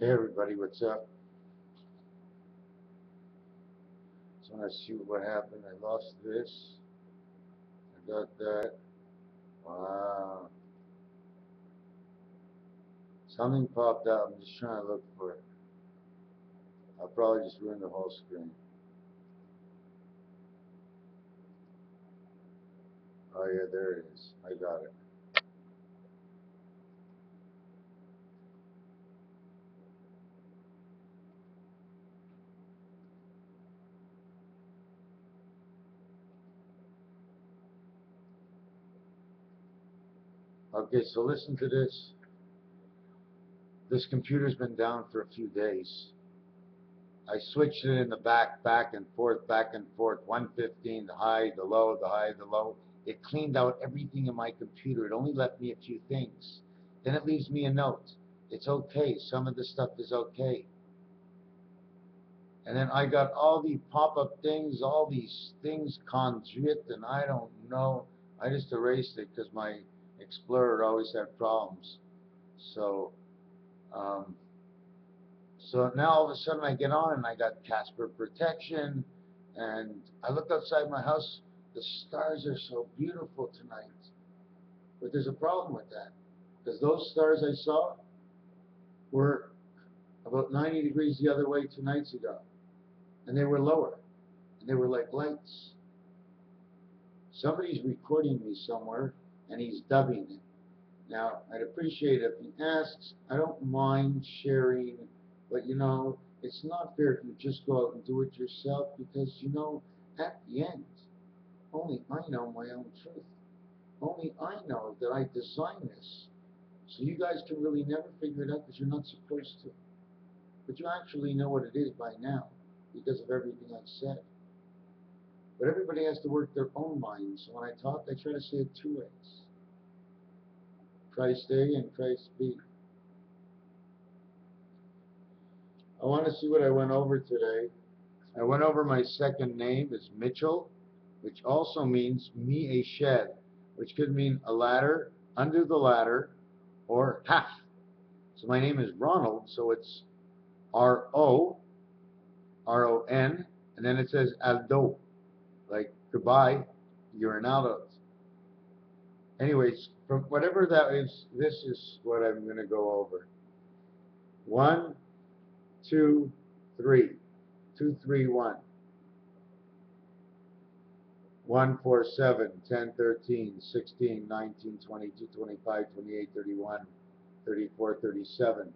Hey everybody, what's up? Just want to see what happened. I lost this. I got that. Wow. Something popped out. I'm just trying to look for it. I'll probably just ruin the whole screen. Oh yeah, there it is. I got it. Okay, so listen to this. This computer's been down for a few days. I switched it in the back and forth, back and forth. 115, the high, the low, the high, the low. It cleaned out everything in my computer. It only left me a few things. Then it leaves me a note. It's okay. Some of the stuff is okay. And then I got all the pop-up things, all these things conduit, and I don't know. I just erased it because my Explorer always had problems. So, um, so now all of a sudden I get on and I got Casper protection, and I look outside my house. The stars are so beautiful tonight, but there's a problem with that because those stars I saw were about 90 degrees the other way 2 nights ago, and they were lower, and they were like lights. Somebody's recording me somewhere and he's dubbing it. Now, I'd appreciate it if he asks. I don't mind sharing, but it's not fair if you just go out and do it yourself because, at the end, only I know my own truth. Only I know that I designed this. So you guys can really never figure it out because you're not supposed to. But you actually know what it is by now because of everything I've said. But everybody has to work their own minds. So when I talk, I try to say it two ways. Christ A and Christ B. I want to see what I went over today. I went over my second name is Mitchell, which also means me a shed, which could mean a ladder, under the ladder, or half. So my name is Ronald, so it's R-O, R-O-N, and then it says Aldo, like goodbye, you're an Aldo. Anyways, from whatever that is, this is what I'm going to go over. 1, 2, 3. 2, 3, 1. 1, 4, 7, 10, 13, 16, 19, 22, 25, 28, 31, 34, 37,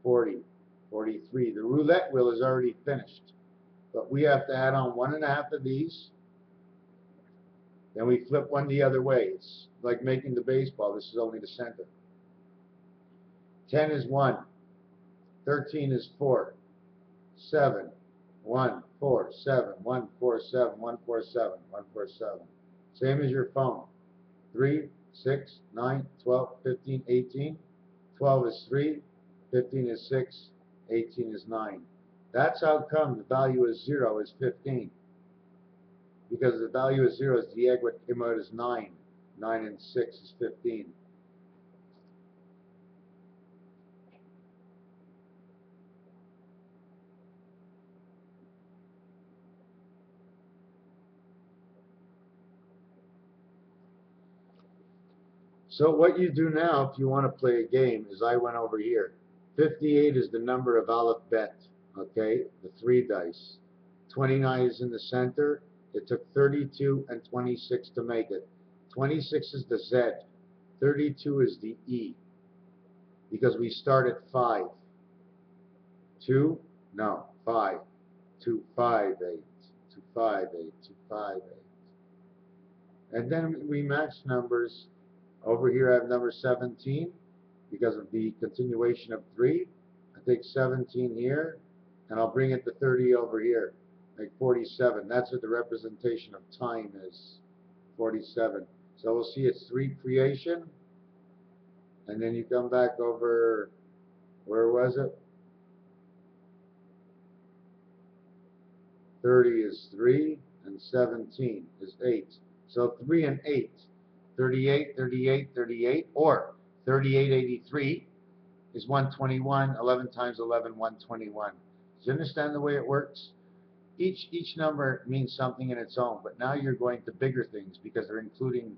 40, 43. The roulette wheel is already finished, but we have to add on 1.5 of these. Then we flip one the other way. It's like making the baseball. This is only the center. 10 is 1. 13 is 4. 7. 1, 4, 7, 1, 4, 7, 1, 4, 7, 1, 4, 7. Same as your phone. 3, 6, 9, 12, 15, 18. 12 is 3, 15 is 6, 18 is 9. That's how come the value of 0 is 15. Because the value of 0 is the egg, what came out is 9. 9 and 6 is 15. So what you do now, if you want to play a game, is I went over here. 58 is the number of Aleph Bet, okay, the 3 dice. 29 is in the center. It took 32 and 26 to make it. 26 is the Z. 32 is the E. Because we start at 5. 2, no, 5. 2, 5, 8. 2, 5, 8. 2, 5, 8. And then we match numbers. Over here I have number 17 because of the continuation of 3. I take 17 here and I'll bring it to 30 over here. Make 47. That's what the representation of time is. 47. So we'll see it's 3 creation. And then you come back over, where was it? 30 is 3 and 17 is 8. So 3 and 8. 38, 38, 38, or 3883. is 121. 11 times 11, 121. Do you understand the way it works? Each number means something in its own, but now you're going to bigger things because they're including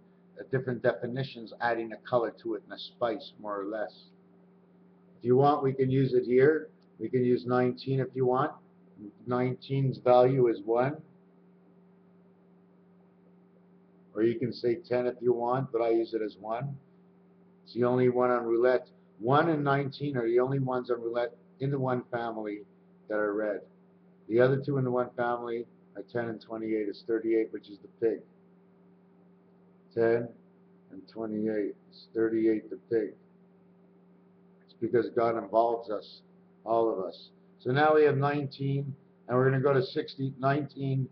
different definitions, adding a color to it and a spice, more or less. If you want, we can use it here. We can use 19 if you want. 19's value is 1. Or you can say 10 if you want, but I use it as 1. It's the only one on roulette. 1 and 19 are the only ones on roulette in the one family that are red. The other two in the one family are 10 and 28. It's 38, which is the pig. 10 and 28. It's 38, the pig. It's because God involves us, all of us. So now we have 19, and we're going to go to 60, 19,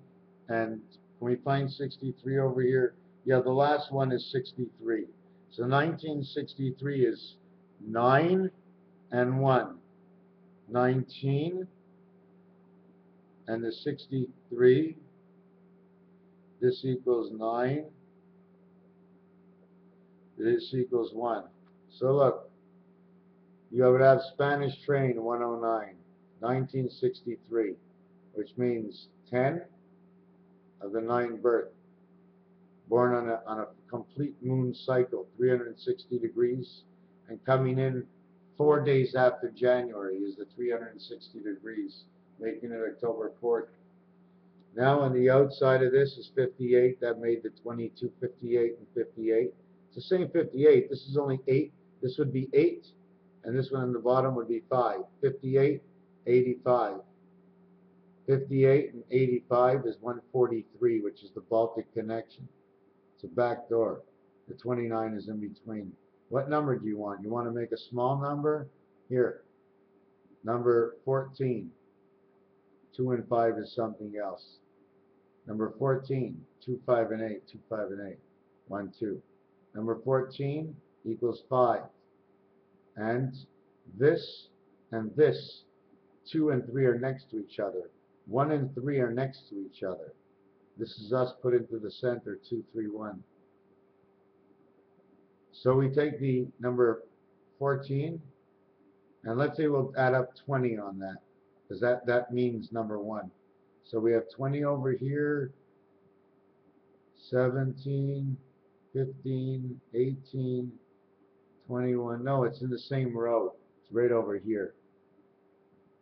and can we find 63 over here? Yeah, the last one is 63. So 1963 is 9 and 1. 19 and the 63, this equals 9, this equals 1. So look, you would have Spanish train 109, 1963, which means 10 of the 9 birth, born on a complete moon cycle, 360 degrees, and coming in 4 days after January is the 360 degrees, making it October 4th. Now on the outside of this is 58. That made the 22, 58, and 58. It's the same 58. This is only 8. This would be 8. And this one on the bottom would be 5. 58, 85. 58 and 85 is 143, which is the Baltic connection. It's a back door. The 29 is in between. What number do you want? You want to make a small number? Here. Number 14. 2 and 5 is something else. Number 14, 2, 5, and 8, 2, 5, and 8, 1, 2. Number 14 equals 5. And this, 2 and 3 are next to each other. 1 and 3 are next to each other. This is us put into the center, 2, 3, 1. So we take the number 14, and let's say we'll add up 20 on that, because that means number 1. So we have 20 over here, 17, 15, 18, 21. No, it's in the same row. It's right over here.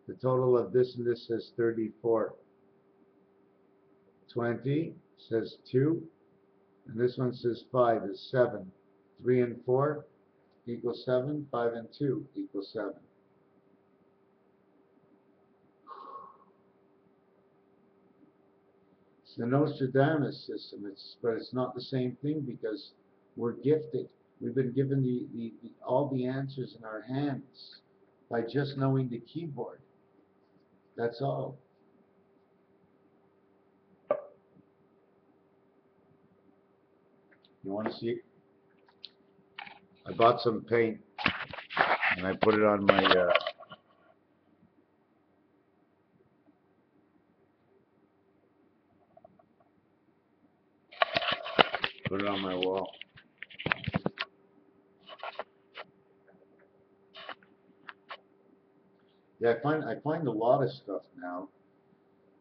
The total of this and this says 34. 20 says 2, and this one says 5 is 7. 3 and 4 equals 7. 5 and 2 equals 7. It's the Nostradamus system, but it's not the same thing because we're gifted. We've been given all the answers in our hands by just knowing the keyboard. That's all. You want to see it? I bought some paint and I put it on my wall. Yeah, I find a lot of stuff now,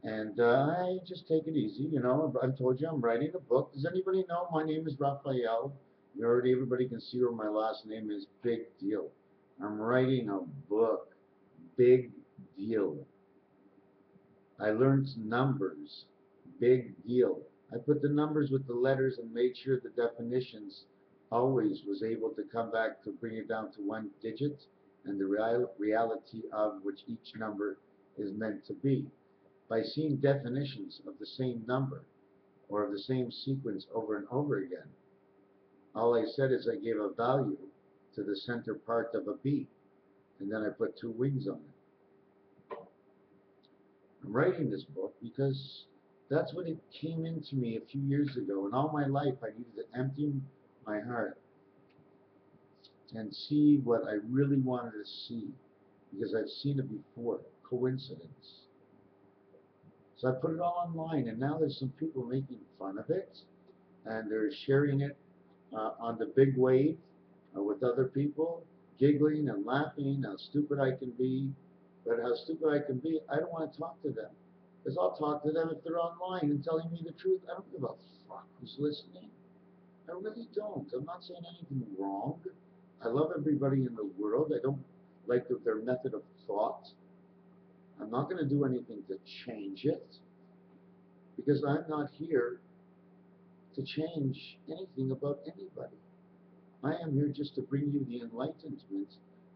and I just take it easy. You know, I've told you I'm writing a book. Does anybody know my name is Raphael? Everybody can see where my last name is. Big deal. I'm writing a book. Big deal. I learned numbers. Big deal. I put the numbers with the letters and made sure the definitions always was able to come back to bring it down to 1 digit and the reality of which each number is meant to be. By seeing definitions of the same number or of the same sequence over and over again, all I said is I gave a value to the center part of a beat, and then I put 2 wings on it. I'm writing this book because that's when it came into me a few years ago, and all my life I needed to empty my heart and see what I really wanted to see, because I've seen it before. Coincidence. So I put it all online, and now there's some people making fun of it, and they're sharing it on the big wave with other people, giggling and laughing, how stupid I can be. But how stupid I can be, I don't want to talk to them. Because I'll talk to them if they're online and telling me the truth. I don't give a fuck who's listening. I really don't. I'm not saying anything wrong. I love everybody in the world. I don't like their method of thought. I'm not going to do anything to change it because I'm not here to change anything about anybody. I am here just to bring you the enlightenment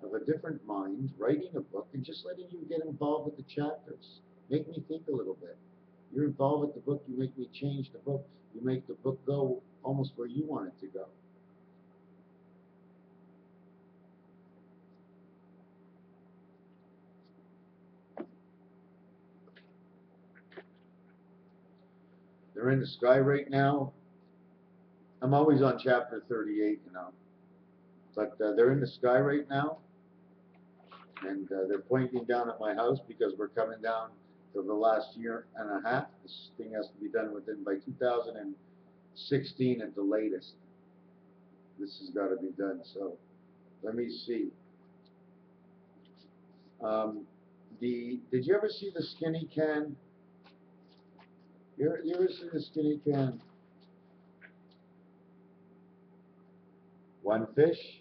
of a different mind, writing a book, and just letting you get involved with the chapters. Make me think a little bit. You're involved with the book, you make me change the book. You make the book go almost where you want it to go. They're in the sky right now. I'm always on chapter 38, you know. But they're in the sky right now, and they're pointing down at my house because we're coming down to the last year and a half. This thing has to be done within by 2016 at the latest. This has got to be done. So let me see. Did you ever see the skinny can? You ever see the skinny can? One fish,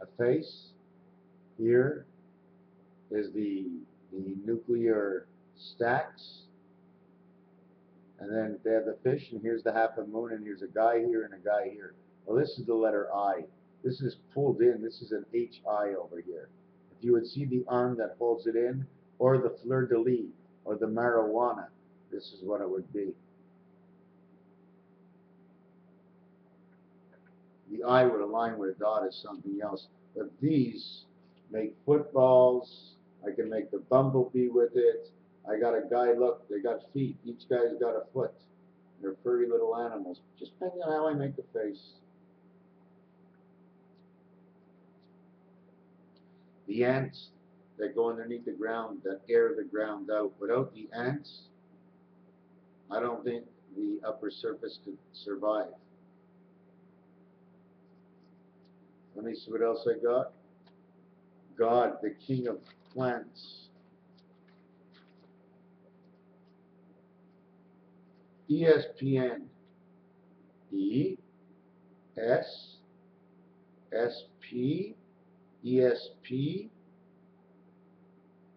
a face. Here is the nuclear stacks, and then they have the fish, and here's the half a moon, and here's a guy here and a guy here. Well, this is the letter I. This is pulled in. This is an HI over here. If you would see the arm that holds it in, or the fleur de lis, or the marijuana, this is what it would be. The I would align with a dot as something else. But these make footballs. I can make the bumblebee with it. I got a guy, look, they got feet. Each guy's got a foot. They're furry little animals. Just depending on how I make the face. The ants that go underneath the ground, that air the ground out. Without the ants, I don't think the upper surface could survive. Let me see what else I got. God, the king of plants. ESPN. E S S P E S P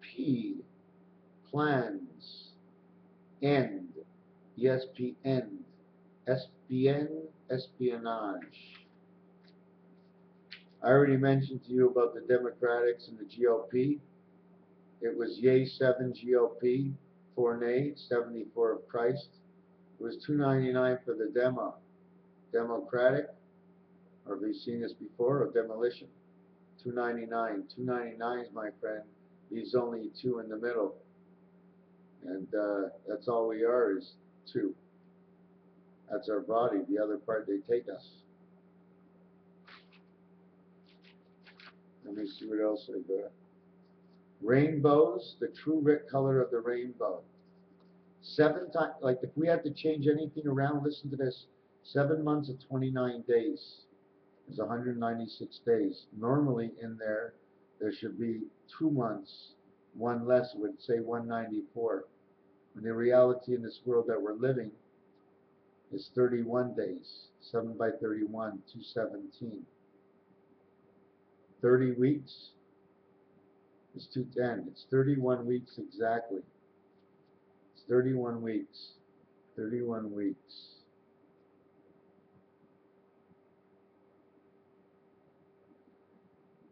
P plans end ESPN SPN espionage. I already mentioned to you about the Democrats and the GOP. It was yay 7 GOP, 4 nay, 74 of Christ. It was $2.99 for the Democratic, or have you seen this before, or demolition? $2.99. $2.99, my friend. Leaves only two in the middle. And that's all we are is two. That's our body. The other part, they take us. Let me see what else I got. Rainbows, the true color of the rainbow. 7 times, like if we had to change anything around, listen to this. 7 months of 29 days is 196 days. Normally in there should be 2 months, one less, would say 194. And the reality in this world that we're living is 31 days. 7 by 31, 217. 30 weeks is 210. It's 31 weeks exactly. It's 31 weeks. 31 weeks.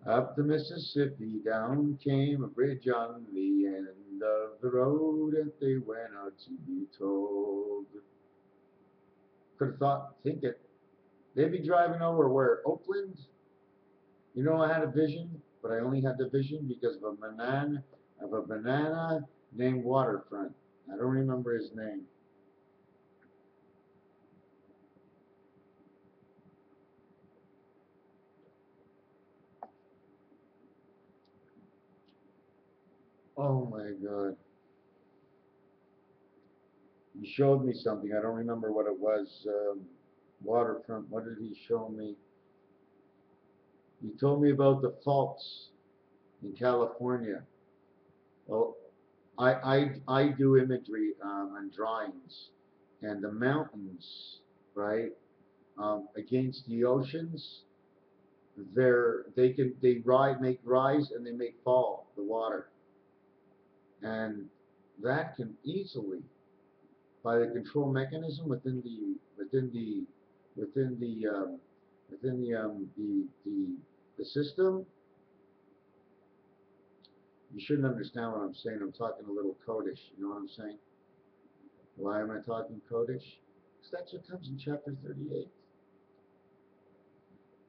Up the Mississippi, down came a bridge on the end of the road, and they went out to be told. Could have thought, think it. They'd be driving over where? Oakland? You know, I had a vision, but I only had the vision because of a banana named Waterfront. I don't remember his name. Oh my God. He showed me something. I don't remember what it was. Waterfront. What did he show me? You told me about the faults in California. Well, I do imagery and drawings, and the mountains, right, against the oceans, they make rise and they make fall the water, and that can easily, by the control mechanism within the within the system. You shouldn't understand what I'm saying. I'm talking a little codish. You know what I'm saying? Why am I talking codish? Because that's what comes in chapter 38.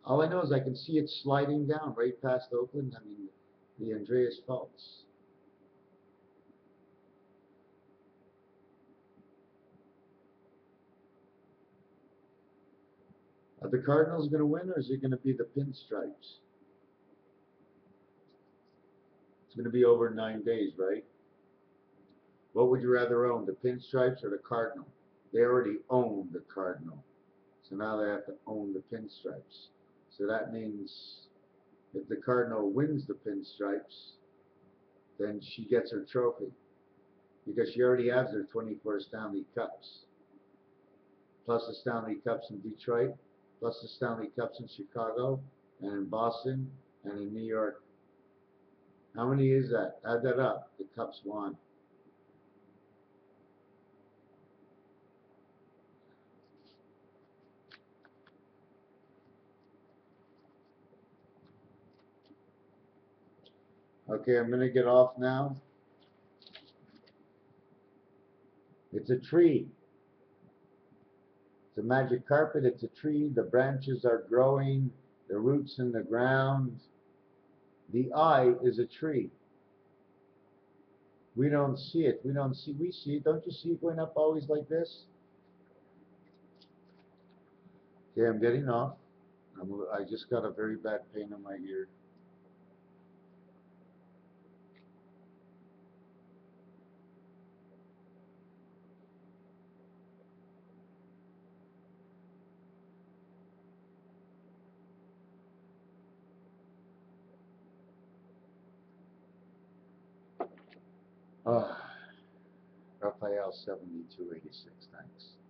All I know is I can see it sliding down right past Oakland. I mean, the Andreas Faults. Are the Cardinals going to win, or is it going to be the Pinstripes? It's going to be over 9 days, right? What would you rather own, the Pinstripes or the Cardinal? They already own the Cardinal. So now they have to own the Pinstripes. So that means if the Cardinal wins the Pinstripes, then she gets her trophy. Because she already has her 24 Stanley Cups. Plus the Stanley Cups in Detroit, plus the Stanley Cups in Chicago, and in Boston, and in New York. How many is that? Add that up. The Cups won. Okay, I'm going to get off now. It's a tree. It's a magic carpet. It's a tree. The branches are growing. The roots in the ground. The eye is a tree. We don't see it. We see it. Don't you see it going up always like this? Okay, I'm getting off. I just got a very bad pain in my ear. Ah, Raphael 7286, thanks.